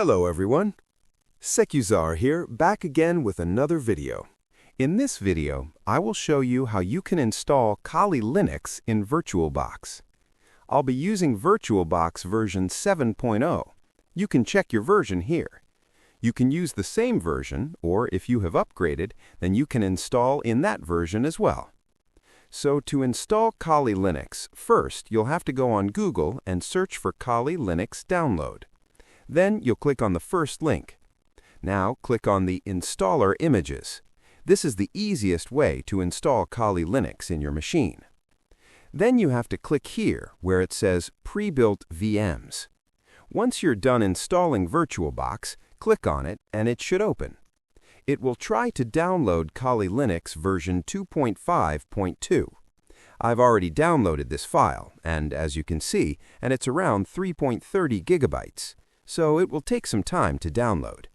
Hello everyone, SEK-U-ZAR here, back again with another video. In this video, I will show you how you can install Kali Linux in VirtualBox. I'll be using VirtualBox version 7.0. You can check your version here. You can use the same version, or if you have upgraded, then you can install in that version as well. So to install Kali Linux, first you'll have to go on Google and search for Kali Linux download. Then you'll click on the first link. Now click on the Installer Images. This is the easiest way to install Kali Linux in your machine. Then you have to click here where it says Pre-built VMs. Once you're done installing VirtualBox, click on it and it should open. It will try to download Kali Linux version 2.5.2. I've already downloaded this file, and as you can see, it's around 3.30 gigabytes, so it will take some time to download.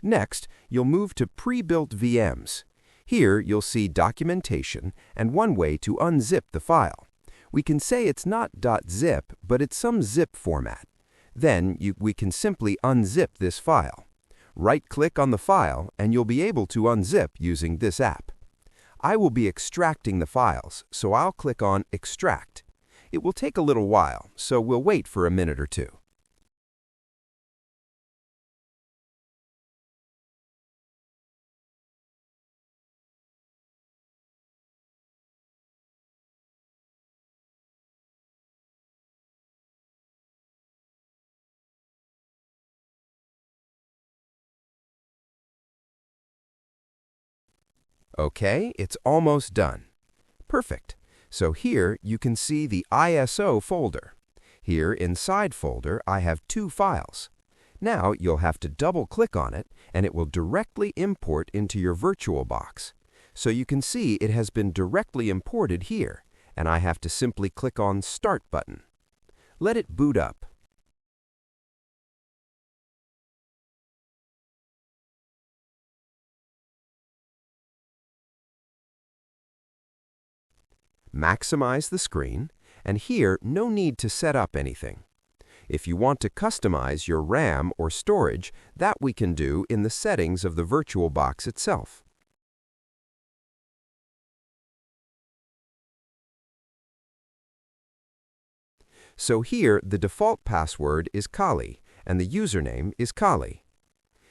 Next, you'll move to Pre-built VMs. Here, you'll see documentation and one way to unzip the file. We can say it's not .zip, but it's some zip format. Then, we can simply unzip this file. Right-click on the file, and you'll be able to unzip using this app. I will be extracting the files, so I'll click on Extract. It will take a little while, so we'll wait for a minute or two. Okay, it's almost done. Perfect. So here you can see the ISO folder. Here inside folder I have two files. Now you'll have to double-click on it and it will directly import into your VirtualBox. So you can see it has been directly imported here, and I have to simply click on Start button. Let it boot up. Maximize the screen, and here no need to set up anything. If you want to customize your RAM or storage, that we can do in the settings of the VirtualBox itself. So here the default password is Kali and the username is Kali.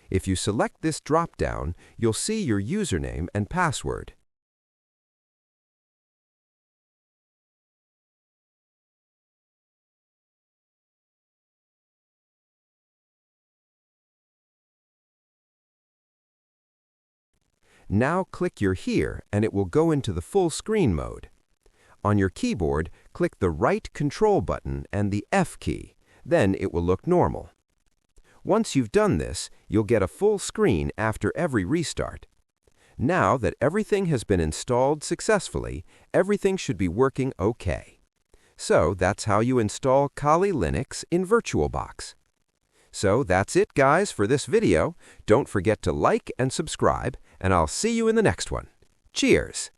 If you select this drop-down, you'll see your username and password. Now click your here and it will go into the full screen mode. On your keyboard, click the right control button and the F key. Then it will look normal. Once you've done this, you'll get a full screen after every restart. Now that everything has been installed successfully, everything should be working okay. So that's how you install Kali Linux in VirtualBox. So that's it, guys, for this video. Don't forget to like and subscribe, and I'll see you in the next one. Cheers!